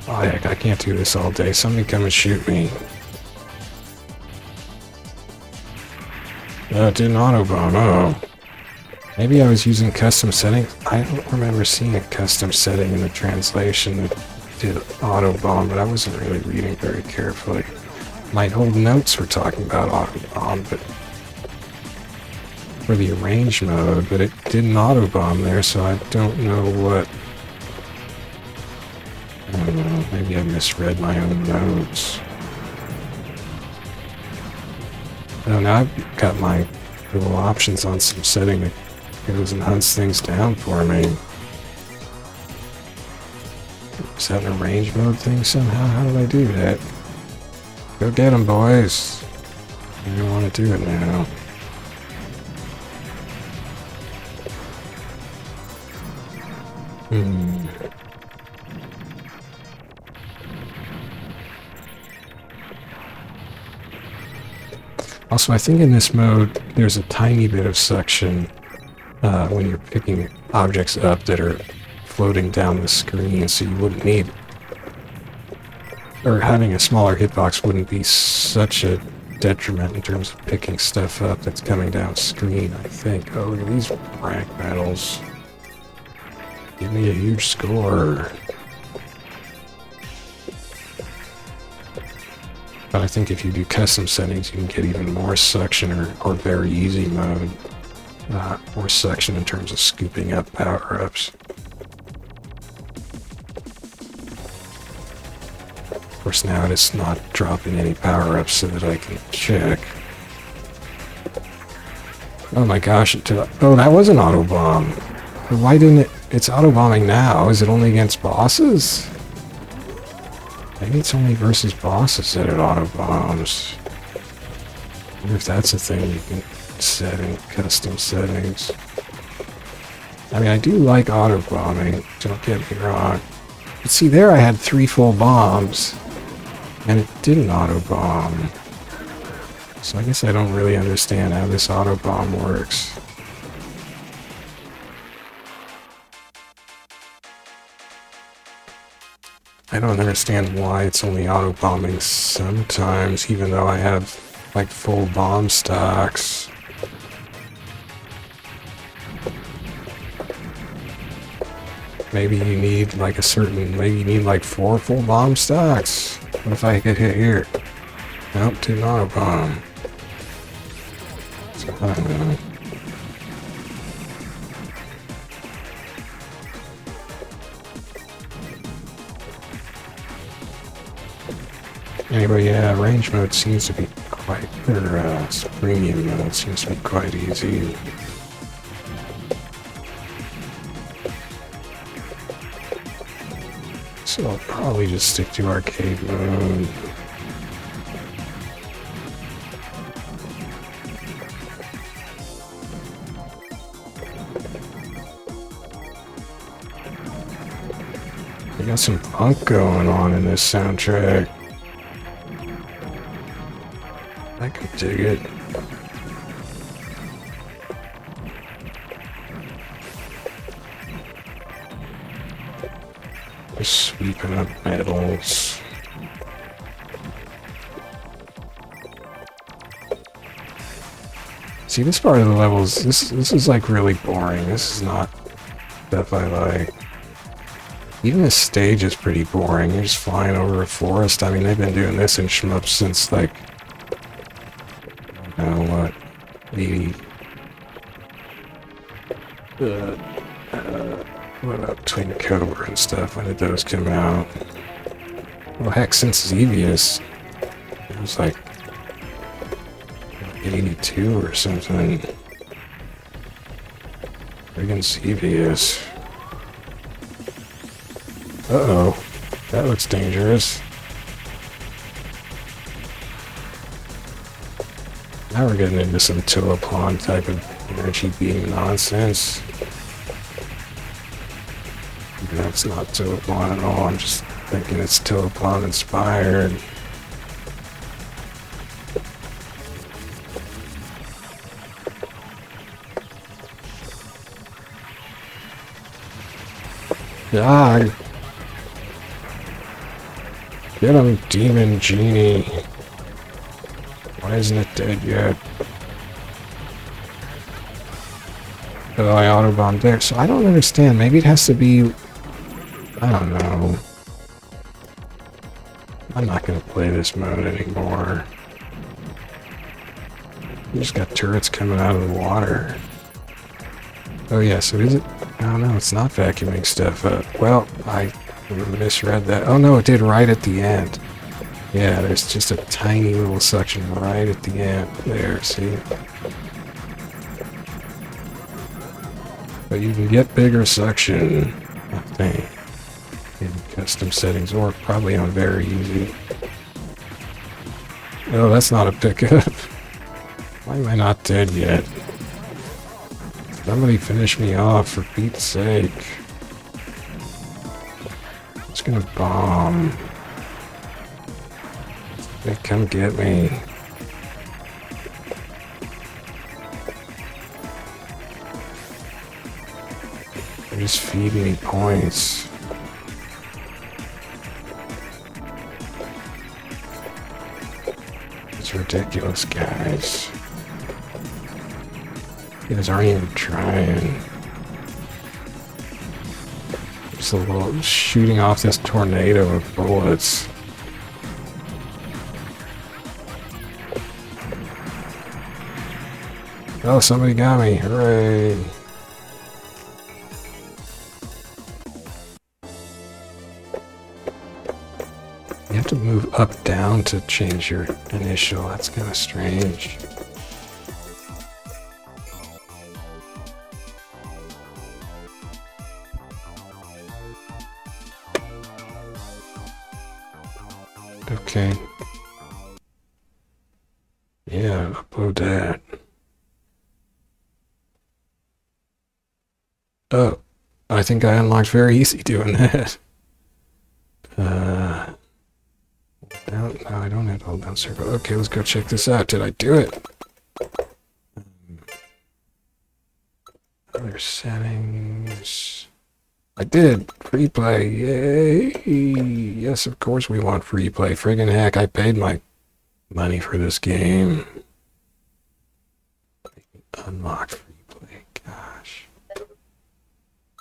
[SPEAKER 1] Oh heck, I can't do this all day. Somebody come and shoot me. It didn't auto bomb. Oh. Maybe I was using custom settings. I don't remember seeing a custom setting in the translation that did auto bomb, but I wasn't really reading very carefully. My old notes were talking about auto bomb, but for the arrange mode, but it didn't auto-bomb there, so I don't know what... I don't know, maybe I misread my own notes. Oh, now I've got my little options on some setting that goes and hunts things down for me. Is that an arrange mode thing somehow? How did I do that? Go get them, boys. I don't want to do it now. Also, I think in this mode, there's a tiny bit of suction when you're picking objects up that are floating down the screen, so you wouldn't need... or having a smaller hitbox wouldn't be such a detriment in terms of picking stuff up that's coming down screen, I think. Oh, look at these rank battles. Give me a huge score. But I think if you do custom settings, you can get even more suction or very easy mode. More suction in terms of scooping up power-ups. Of course, now it's not dropping any power-ups so that I can check. Oh my gosh, oh, that was an auto-bomb. Why didn't it... It's auto-bombing now. Is it only against bosses? Maybe it's only versus bosses that it auto-bombs. I wonder if that's a thing you can set in custom settings. I mean, I do like auto-bombing, don't get me wrong. But see, there I had 3 full bombs, and it didn't auto-bomb. So I guess I don't really understand how this auto-bomb works. I don't understand why it's only auto-bombing sometimes, even though I have, like, full bomb stocks. Maybe you need, like, maybe you need, like, 4 full bomb stocks. What if I get hit here? Nope, didn't auto-bomb. So, I don't know. Anyway, yeah, range mode seems to be quite, or premium mode seems to be quite easy. So I'll probably just stick to arcade mode. They got some punk going on in this soundtrack. I can dig it. Just sweeping up medals. See, this part of the levels, this is like really boring. This is not stuff I like. Even this stage is pretty boring. You're just flying over a forest. I mean, they've been doing this in shmups since like... what? 80... what about Twin Cobra and stuff? When did those come out? Well, heck, since Xevious. It was like... 82 or something. Friggin' Xevious. Uh-oh. That looks dangerous. Now we're getting into some Toapon type of energy beam nonsense. Even though it's not Toapon at all, I'm just thinking it's Toapon inspired. Die! Get him, Demon Genie! Why isn't it dead yet? Oh, I autobombed there, so I don't understand. Maybe it has to be... I don't know. I'm not gonna play this mode anymore. You just got turrets coming out of the water. Oh yeah, so is it? Oh no, it's not vacuuming stuff up. Well, I misread that. Oh no, it did right at the end. Yeah, there's just a tiny little suction right at the end. There, see? But you can get bigger suction, I think, in custom settings, or probably on very easy. Oh, that's not a pickup. Why am I not dead yet? Somebody finish me off, for Pete's sake. It's gonna bomb. They come get me. They're just feeding me points. It's ridiculous, guys. You guys aren't even trying. Just a little shooting off this tornado of bullets. Oh, somebody got me. Hooray. You have to move up down to change your initial. That's kind of strange. Okay. Yeah, upload that. Oh, I think I unlocked very easy doing that. No, I don't have to hold down circle. Okay, let's go check this out. Did I do it? Other settings. I did. Free play. Yay. Yes, of course we want free play. Friggin' heck, I paid my money for this game. Unlock free play. Gosh.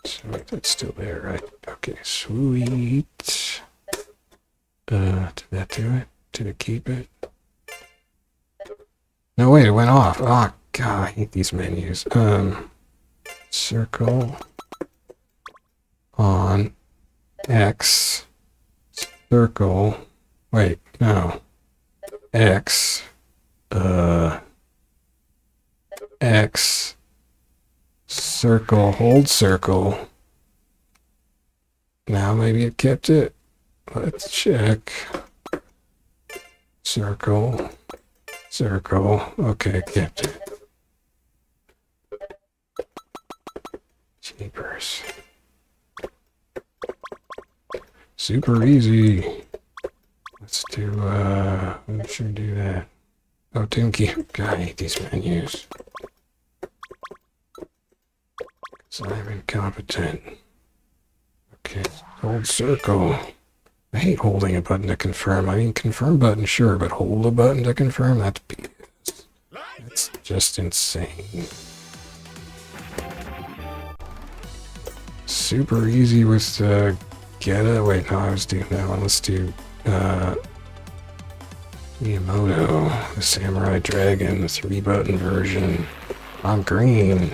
[SPEAKER 1] So that's still there, right? Okay, sweet. Did that do it? Did it keep it? No, wait, it went off. Oh, God, I hate these menus. Circle on X, circle, wait, no, X, X, circle, hold circle. Now maybe it kept it. Let's check. Circle, circle, okay, kept it. Jeepers. Super easy. Let's do, let's sure do that. Oh, Doom Key. God, I hate these menus. Because I'm incompetent. Okay, hold circle. I hate holding a button to confirm. I mean, confirm button, sure, but hold a button to confirm? That's BS. That's just insane. Super easy with, wait, no, I was doing that one. Let's do, Miyamoto, the Samurai Dragon, the 3-button version. I'm green.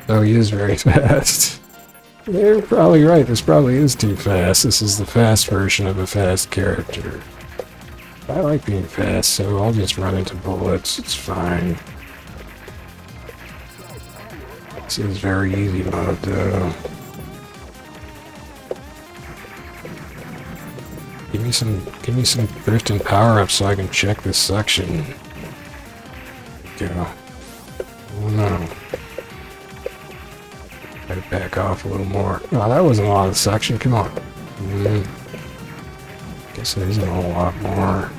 [SPEAKER 1] Oh, he is very fast. They're probably right. This probably is too fast. This is the fast version of a fast character. I like being fast, so I'll just run into bullets. It's fine. This is very easy mode, though. Give me some thrift and power-ups so I can check this section. Go. Oh no. Gotta back off a little more. Oh, that wasn't a lot of section. Come on. Guess there isn't a whole lot more.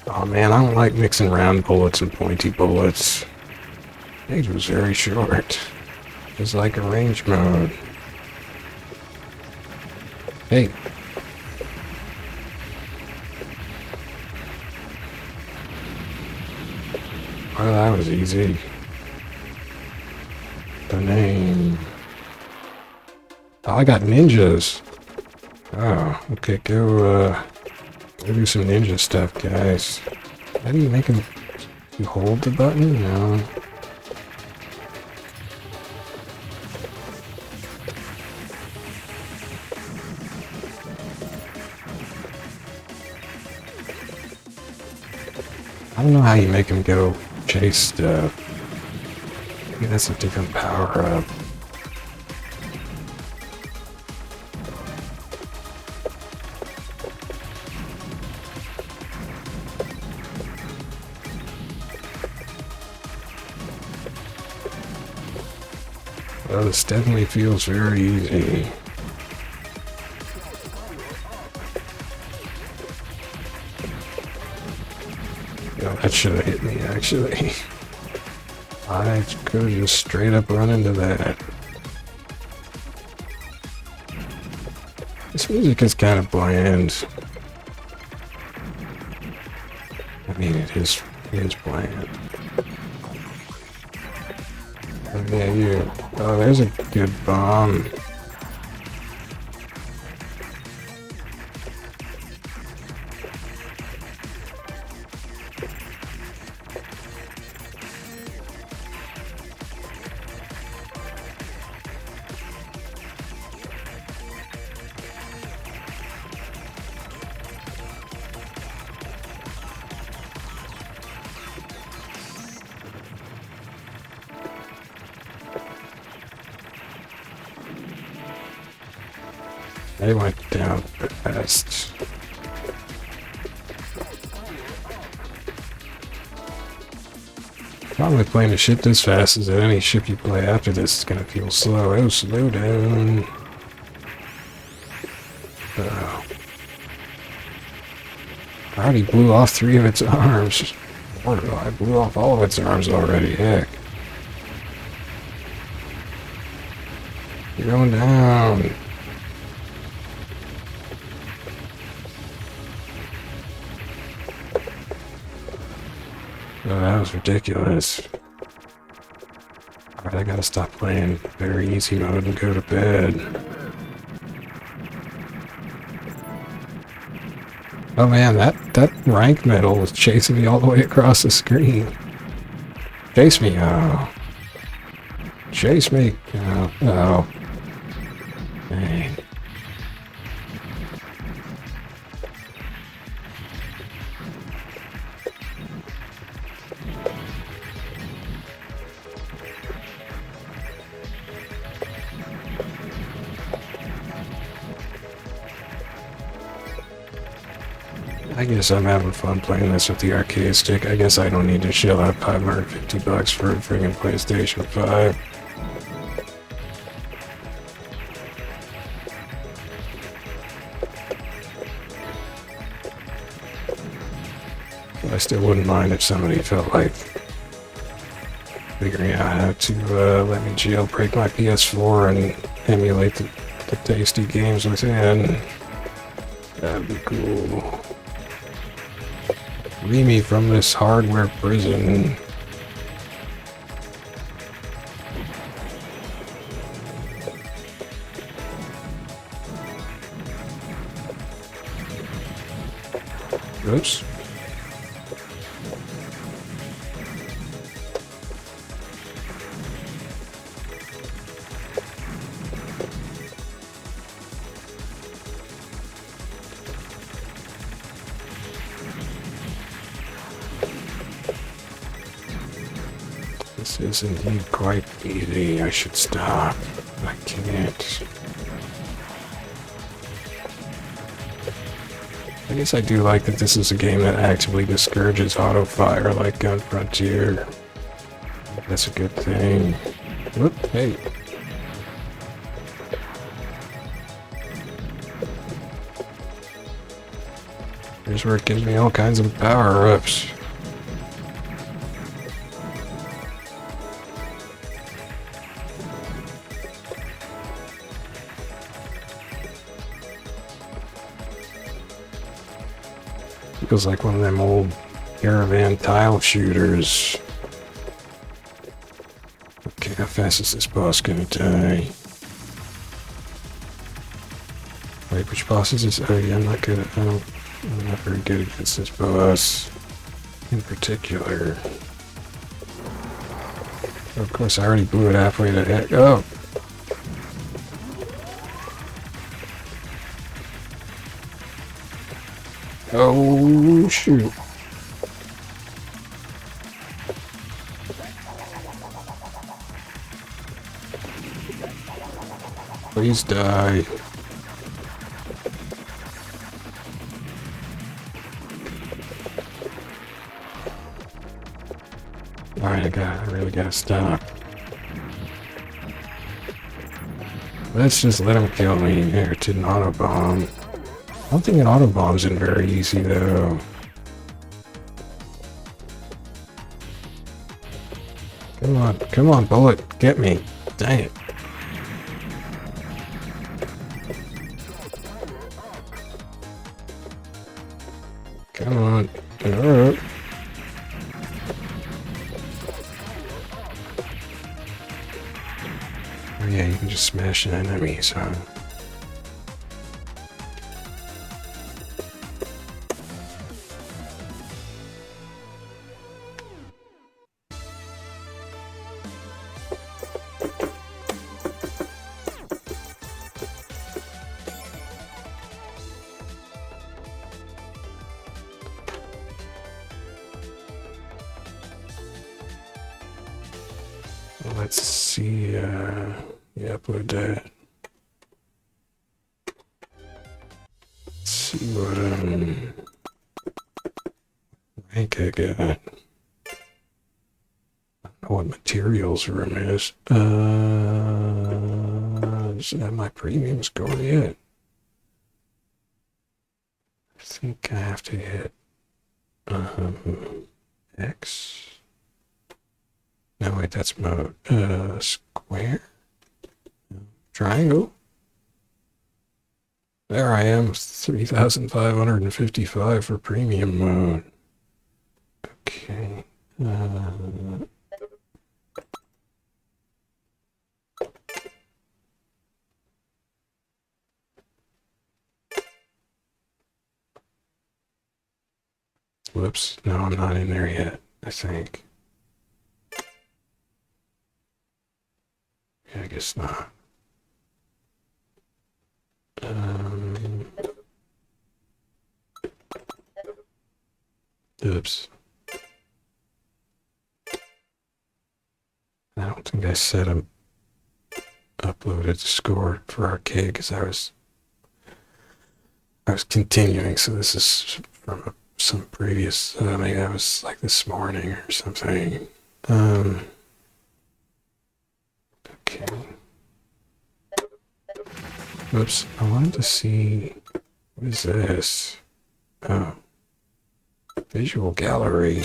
[SPEAKER 1] Oh man, I don't like mixing round bullets and pointy bullets. Stage was very short. It's like a range mode. Hey, Well, that was easy. The name. Oh, I got ninjas. Oh, okay, go do some ninja stuff, guys. How do you make them... You hold the button? No. I don't know how you make him go chase stuff. Maybe that's a different power-up. Well, this definitely feels very easy. That should have hit me, actually. I could have just straight up run into that. This music is kind of bland. I mean, it is bland. Oh, yeah, you. Oh, there's a good bomb. They went down fast. Problem with playing a ship this fast is that any ship you play after this is gonna feel slow. Oh, slow down. I already blew off 3 of its arms. Or I blew off all of its arms already, heck. You're going down. Oh, that was ridiculous. Alright, I gotta stop playing very easy mode and go to bed. Oh man, that rank medal was chasing me all the way across the screen. Chase me, oh. Chase me, oh, oh. Dang. I guess I'm having fun playing this with the arcade stick. I guess I don't need to shell out $550 for a friggin' PlayStation 5. I still wouldn't mind if somebody felt like figuring out how to let me jailbreak my PS4 and emulate the tasty games within. That'd be cool. Free me from this hardware prison. Oops. This is indeed quite easy. I should stop. I can't. I guess I do like that this is a game that actively discourages auto-fire like Gun Frontier. That's a good thing. Whoop, hey. Here's where it gives me all kinds of power-ups. Feels like one of them old caravan tile shooters. How fast is this boss gonna die? Wait, which boss is this? Oh yeah, I'm not very good against this boss in particular. Of course, I already blew it halfway to heck. Oh! Oh, shoot. Please die. Alright, I really gotta stop. Let's just let him kill me. There, it didn't auto-bomb. I don't think an auto-bomb's in very easy, though. Come on, bullet, get me. Dang it. Come on. Alright. Oh yeah, you can just smash enemies, huh? Let's see, yeah, upload that. Let's see what, rank I got. I don't know what materials room is. Doesn't have my premium score yet. I think I have to hit, X. No, wait, that's mode. Square? Triangle? There I am, 3,555 for premium mode. Okay. Whoops. No, I'm not in there yet, I think. Yeah, I guess not. Oops. I don't think I set up uploaded the score for arcade because I was continuing. So this is from some previous. Maybe that was like this morning or something. Okay. Oops. I wanted to see. What is this? Oh. Visual gallery.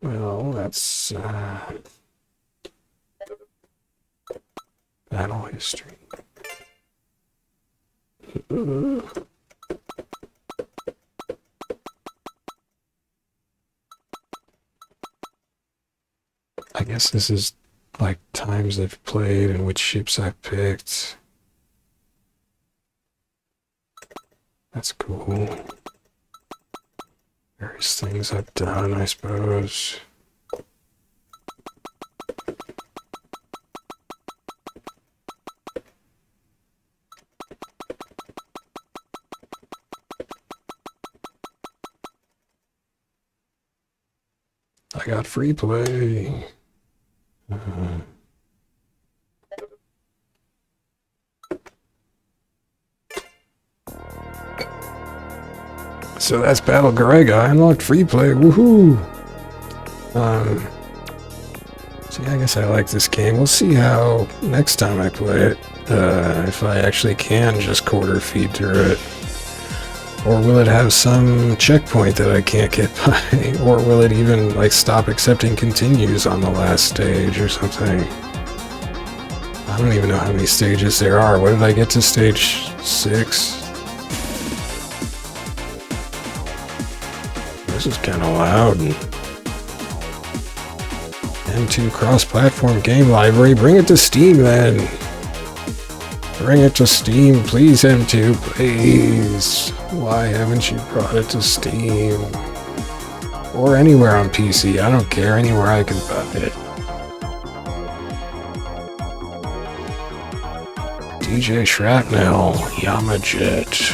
[SPEAKER 1] Well, that's battle history. I guess this is like times I've played and which ships I've picked. That's cool. Various things I've done, I suppose. I got free play. So that's Battle Garegga. I unlocked free play. Woohoo! So yeah, I guess I like this game. We'll see how next time I play it. If I actually can just quarter feed through it. Or will it have some checkpoint that I can't get by? Or will it even like stop accepting continues on the last stage or something? I don't even know how many stages there are. What did I get to stage 6? this is kind of loud. M2 cross-platform game library. Bring it to Steam, then. Bring it to Steam, please, M2, please. Why haven't you brought it to Steam? Or anywhere on PC. I don't care. Anywhere I can buy it. DJ Shrapnel, Yamajet,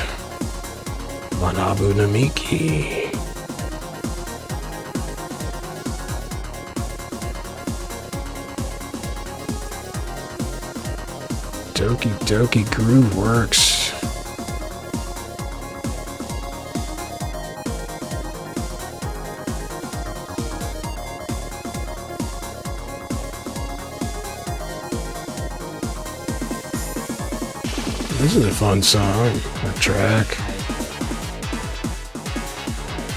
[SPEAKER 1] Manabu Namiki. Doki Doki Groove Works. This is a fun song, a track.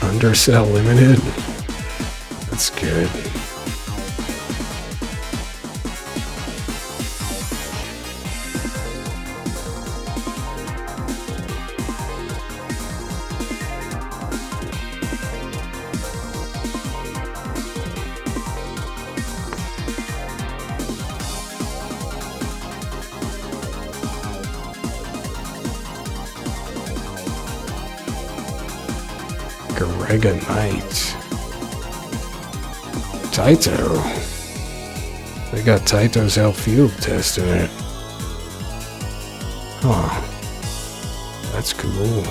[SPEAKER 1] Undercell Limited. That's good. Garegga Knight. Taito. They got Taito's Hell Field Test in it. Huh. That's cool.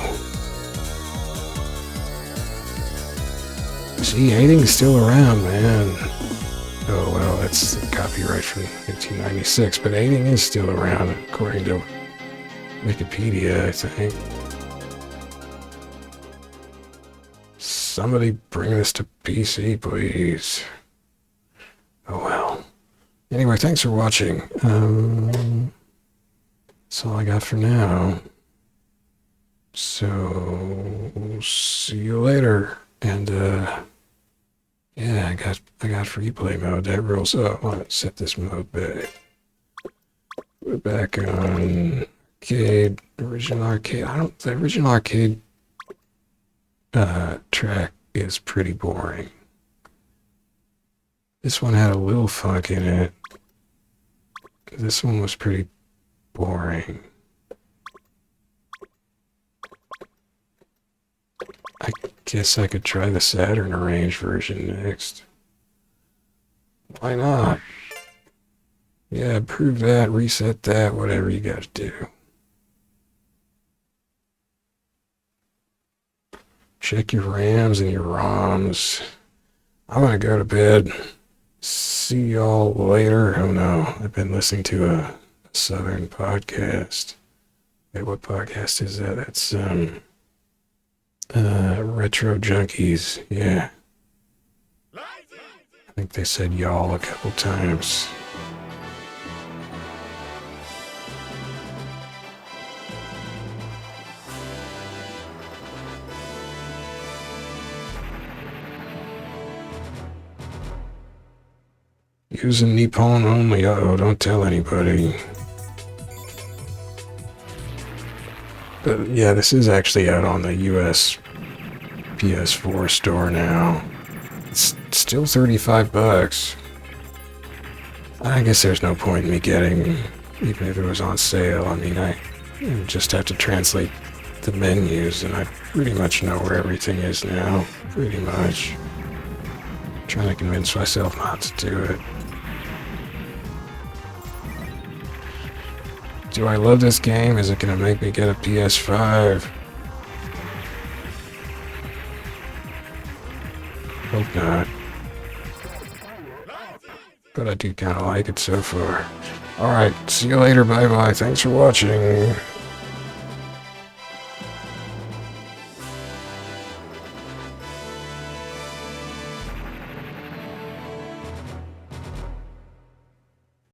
[SPEAKER 1] See, hating's still around, man. Oh, well, that's the copyright from 1996, but hating is still around, according to Wikipedia, I think. Somebody bring this to PC, please. Oh well. Anyway, thanks for watching. That's all I got for now. So see you later. And yeah, I got free play mode. That rules. Oh, I want to set this mode back. Put it back on arcade. Original arcade. The original arcade track is pretty boring. This one had a little funk in it. This one was pretty boring. I guess I could try the Saturn arranged version next. Why not? Yeah, prove that, reset that, whatever you gotta do. Check your RAMs and your ROMs. I'm gonna go to bed. See y'all later. Oh no, I've been listening to a Southern podcast. Wait, what podcast is that? That's Retro Junkies. Yeah. I think they said y'all a couple times. Using Nippon only. Uh-oh, don't tell anybody. But yeah, this is actually out on the US PS4 store now. It's still $35. I guess there's no point in me getting, even if it was on sale. I mean, I just have to translate the menus, and I pretty much know where everything is now. Pretty much. I'm trying to convince myself not to do it. Do I love this game? Is it going to make me get a PS5? Hope not. But I do kind of like it so far. Alright, see you later, bye-bye. Thanks for watching.